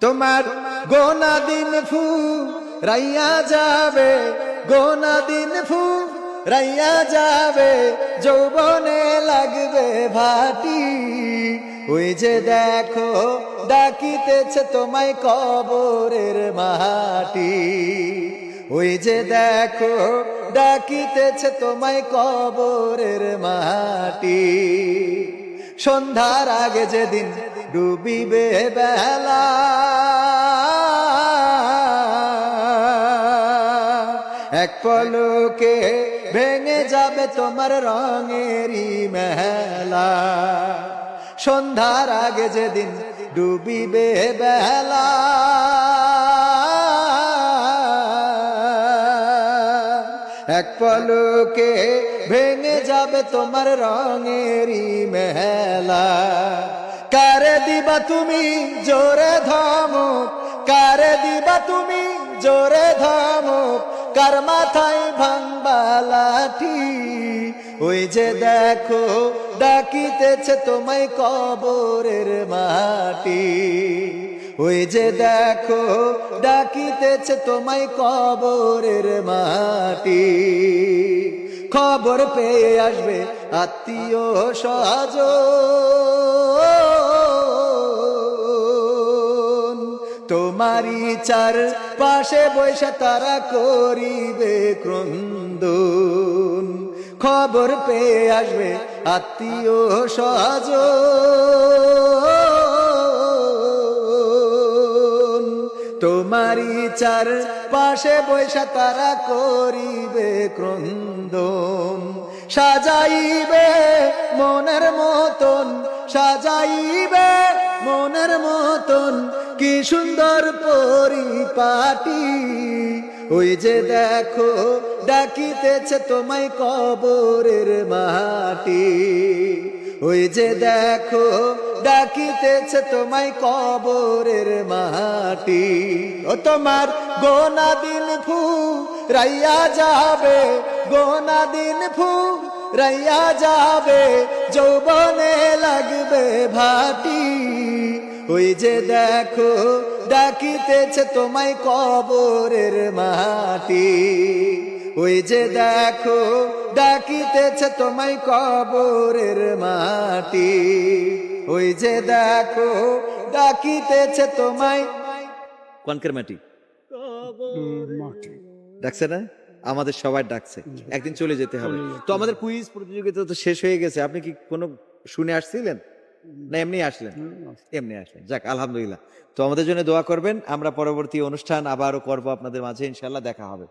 তোমার গোনা দিন ফু রাইয়া যাবে, গোনা দিন ফু রাইয়া যাবে, যৌবনে লাগবে ভাটি। ওই যে দেখো ডাকিতেছে তোমায় কবরের মাটি, ওই যে দেখো ডাকিতেছে তোমায় কবরের মাটি। সন্ধ্যার আগে যেদিন ডুবিবে বেলা, এক পলকে ভেঙে যাবে তোমার রঙেরই মেলা। সন্ধ্যার আগে যেদিন ডুবিবে বেলা, এক পলকে ভেঙে যাবে তোমার রঙেরই মেলা। কারে দিবা তুমি জোরে ধমক, কারে দিবা তুমি জোরে ধমক, কার মাথায় ভাঙবা লাঠি। ওই যে দেখো ডাকিতেছে তোমায় কবরের মাটি, ওই যে দেখো ডাকিতেছে তোমায় কবরের মাটি। খবর পেয়ে আসবে আত্মীয় স্বজন, তোমারই চার পাশে বসে তারা করিবে ক্রন্দন। খবর পেয়ে আসবে আত্মীয় স্বজন, তোমারই চার পাশে বসে তারা করিবে ক্রন্দন। সাজাইবে মনের মতন, সাজাইবে মনের মতন, কি সুন্দর পরিপাটি। ওই যে দেখো ডাকিতেছে তোমায় কবরের মাটি, ওই যে দেখো ডাকিতেছে তোমায় কবরের মাটি। ও তোমার গোনা দিন ফু রাইয়া যাবে, গোনা দিন ফু রাইয়া যাবে, যৌবনে লাগবে ভাটি। ওই যে দেখো ডাকিতেছে তোমায় কবরের মাটি, ওই যে দেখো ডাকিতেছে তোমায় কবরের মাটি, ওই যে দেখো ডাকিতেছে তোমায় কনকের মাটি। ডাকছে না? আমাদের সবাই ডাকছে, একদিন চলে যেতে হবে। তো আমাদের কুইজ প্রতিযোগিতা তো শেষ হয়ে গেছে। আপনি কি কোনো শুনে আসছিলেন না এমনি আসলেন? এমনি আসলেন, যাক আলহামদুলিল্লাহ। তো আমাদের জন্য দোয়া করবেন, আমরা পরবর্তী অনুষ্ঠান আবারও করবো আপনাদের মাঝে, ইনশাল্লাহ দেখা হবে।